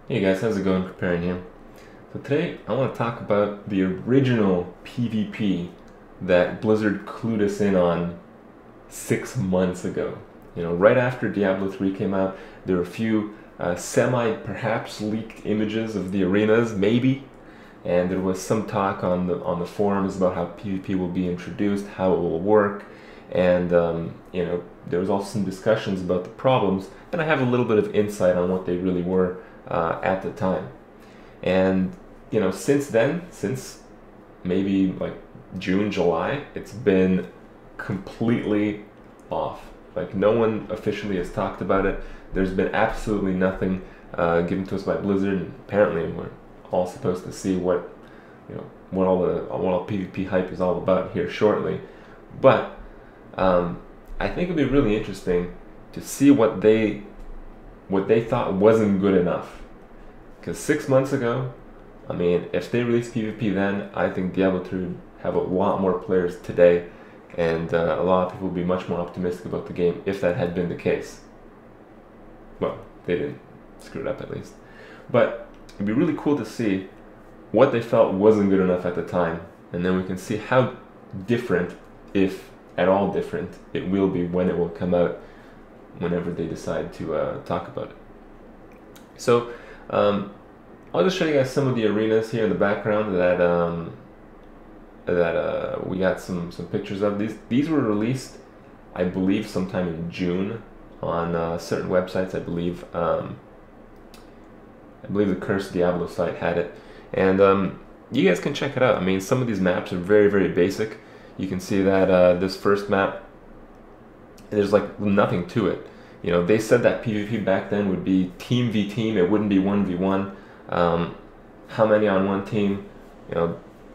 Hey guys, how's it going? Preparing here. So today I want to talk about the original PvP that Blizzard clued us in on 6 months ago. Right after Diablo 3 came out, there were a few perhaps leaked images of the arenas, maybe, and there was some talk on the forums about how PvP will be introduced, how it will work, and there was also some discussions about the problems, and I have a little bit of insight on what they really were at the time. And since then, since maybe like June, July, it's been completely off. Like no one officially has talked about it. There's been absolutely nothing given to us by Blizzard. And apparently, we're all supposed to see what all PvP hype is all about here shortly. But I think it'd be really interesting to see what they thought wasn't good enough. Because 6 months ago, I mean, if they released PvP then, I think Diablo 3 would have a lot more players today, and a lot of people would be much more optimistic about the game if that had been the case. Well, they didn't screw it up at least. But it'd be really cool to see what they felt wasn't good enough at the time, and then we can see how different, if at all different, it will be when it will come out, whenever they decide to talk about it. So, I'll just show you guys some of the arenas here in the background that we got some pictures of. These were released, I believe, sometime in June on certain websites. I believe the Cursed Diablo site had it, and you guys can check it out. I mean, some of these maps are very, very basic. You can see that this first map, there's like nothing to it. They said that PvP back then would be team v team. It wouldn't be 1v1. How many on one team?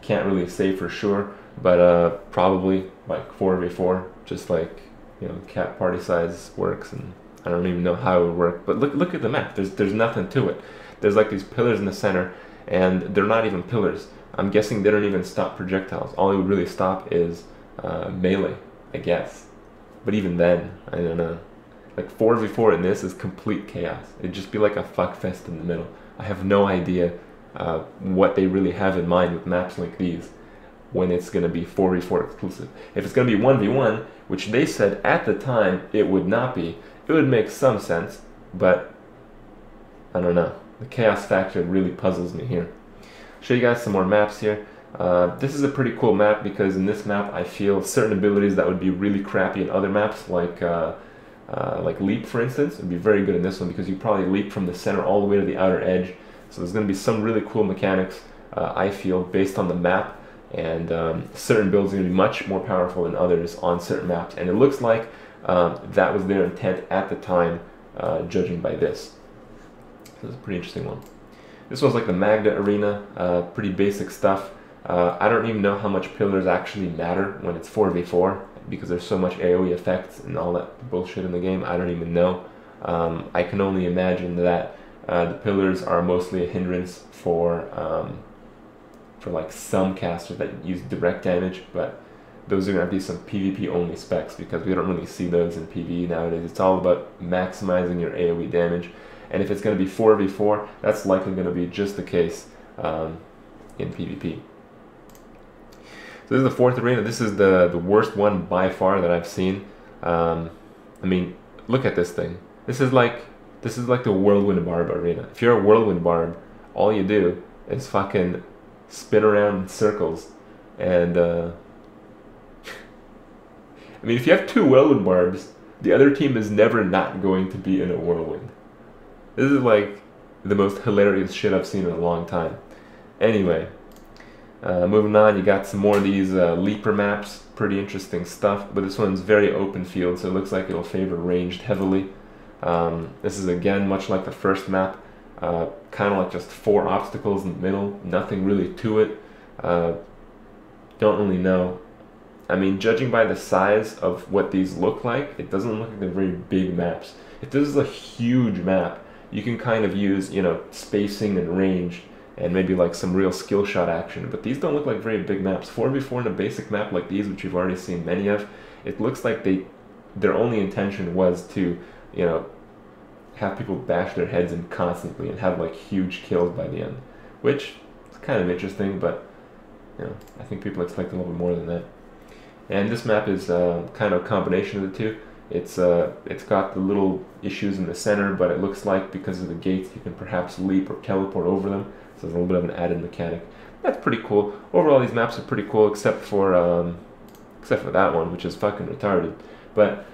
Can't really say for sure, but probably like 4v4, just like cat party size works, and I don't even know how it would work. But look at the map. There's nothing to it. There's like these pillars in the center, and they're not even pillars. I'm guessing they don't even stop projectiles. All it would really stop is melee, I guess. But even then, I don't know. Like 4v4 in this is complete chaos. It'd just be like a fuck fest in the middle. I have no idea what they really have in mind with maps like these when it's going to be 4v4 exclusive. If it's going to be 1v1, which they said at the time it would not be, it would make some sense, but I don't know. The chaos factor really puzzles me here. Show you guys some more maps here. This is a pretty cool map because in this map I feel certain abilities that would be really crappy in other maps, like leap, for instance, would be very good in this one because you probably leap from the center all the way to the outer edge. So there's going to be some really cool mechanics, I feel, based on the map, and certain builds are going to be much more powerful than others on certain maps. And it looks like that was their intent at the time, judging by this. So it's a pretty interesting one. This one's like the Magda Arena, pretty basic stuff. I don't even know how much pillars actually matter when it's 4v4 because there's so much AoE effects and all that bullshit in the game. I don't even know. I can only imagine that the pillars are mostly a hindrance for like some casters that use direct damage, but those are going to be some PvP only specs because we don't really see those in PvE nowadays. It's all about maximizing your AoE damage, and if it's going to be 4v4, that's likely going to be just the case in PvP. So this is the fourth arena. This is the worst one by far that I've seen. I mean, look at this thing. This is like the Whirlwind Barb arena. If you're a Whirlwind Barb, all you do is fucking spin around in circles. And I mean, if you have two Whirlwind Barbs, the other team is never not going to be in a whirlwind. This is like the most hilarious shit I've seen in a long time. Anyway. Moving on, you got some more of these leaper maps, pretty interesting stuff, but this one's very open field, so it looks like it'll favor ranged heavily. This is again much like the first map, kind of like just 4 obstacles in the middle, nothing really to it. Don't really know. I mean, judging by the size of what these look like, it doesn't look like they're very big maps. If this is a huge map, you can kind of use, spacing and range and maybe like some real skill shot action, but these don't look like very big maps. 4v4 in a basic map like these, which you've already seen many of, it looks like their only intention was to, have people bash their heads in constantly and have like huge kills by the end, which is kind of interesting, but you know, I think people expect a little bit more than that. And this map is kind of a combination of the two. It's got the little issues in the center, but it looks like because of the gates you can perhaps leap or teleport over them, so there's a little bit of an added mechanic. That's pretty cool. Overall, these maps are pretty cool, except for that one, which is fucking retarded. But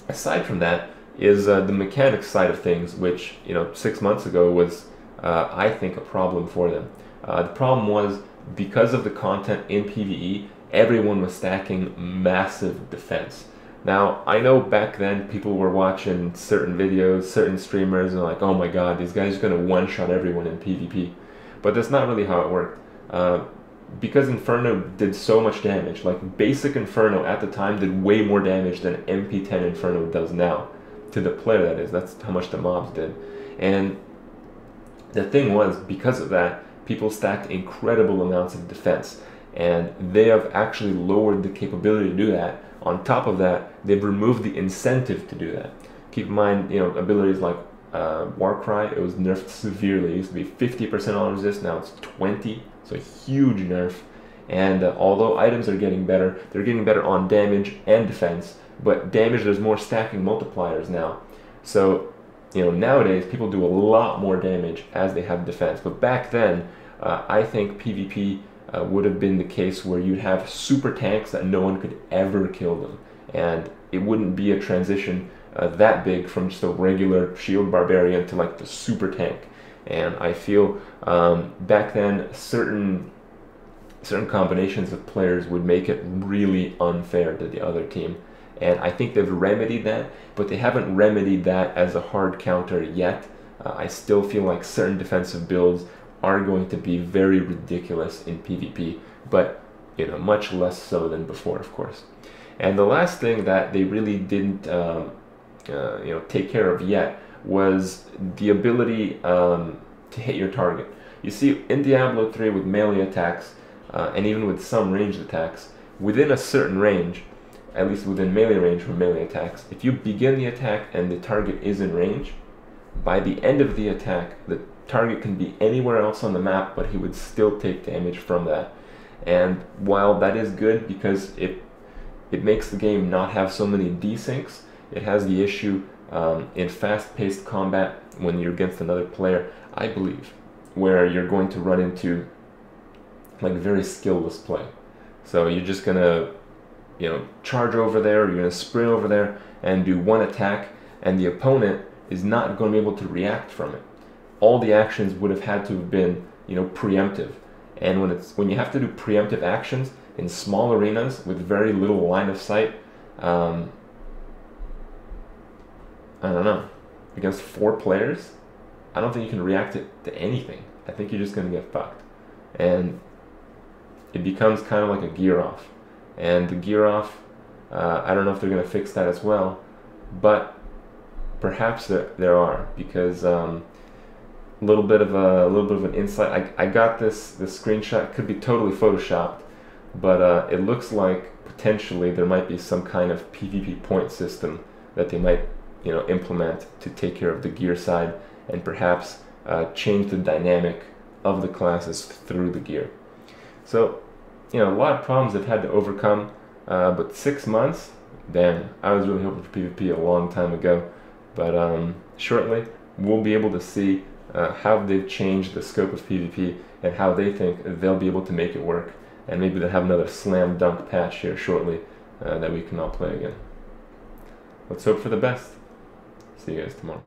aside from that is the mechanics side of things, which, you know, 6 months ago was I think a problem for them. The problem was, because of the content in PvE, everyone was stacking massive defense. Now, I know back then people were watching certain videos, certain streamers, and like, oh my god, these guys are going to one-shot everyone in PvP. But that's not really how it worked. Because Inferno did so much damage, like basic Inferno at the time did way more damage than MP10 Inferno does now. To the player, that is. That's how much the mobs did. And the thing was, because of that, people stacked incredible amounts of defense. And they have actually lowered the capability to do that. On top of that, they've removed the incentive to do that. Keep in mind, you know, abilities like Warcry, it was nerfed severely. It used to be 50% on resist, now it's 20, so a huge nerf. And although items are getting better, they're getting better on damage and defense, but damage, there's more stacking multipliers now. So, you know, nowadays people do a lot more damage as they have defense. But back then, I think PvP would have been the case where you'd have super tanks that no one could ever kill them. And it wouldn't be a transition that big from just a regular shield barbarian to like the super tank. And I feel back then certain combinations of players would make it really unfair to the other team. And I think they've remedied that, but they haven't remedied that as a hard counter yet. I still feel like certain defensive builds are going to be very ridiculous in PvP, but you know, much less so than before, of course. And the last thing that they really didn't you know, take care of yet was the ability to hit your target. You see, in Diablo 3 with melee attacks, and even with some ranged attacks, within a certain range, at least within melee range for melee attacks, if you begin the attack and the target is in range, by the end of the attack, the target can be anywhere else on the map, but he would still take damage from that. And while that is good because it makes the game not have so many desyncs, it has the issue in fast-paced combat when you're against another player, I believe, where you're going to run into like very skillless play. So you're just gonna, you know, charge over there, you're gonna sprint over there and do one attack, and the opponent is not going to be able to react from it. All the actions would have had to have been, you know, preemptive. And when you have to do preemptive actions in small arenas with very little line of sight, I don't know, against 4 players, I don't think you can react to anything. I think you're just going to get fucked. And it becomes kind of like a gear off. And the gear off, I don't know if they're going to fix that as well, but perhaps there are, because a little bit of an insight. I got this screenshot. Could be totally photoshopped, but it looks like potentially there might be some kind of PvP point system that they might, you know, implement to take care of the gear side and perhaps change the dynamic of the classes through the gear. So, you know, a lot of problems they've had to overcome, but 6 months, damn, I was really hoping for PvP a long time ago. But shortly, we'll be able to see how they've changed the scope of PvP and how they think they'll be able to make it work. And maybe they'll have another slam dunk patch here shortly that we can all play again. Let's hope for the best. See you guys tomorrow.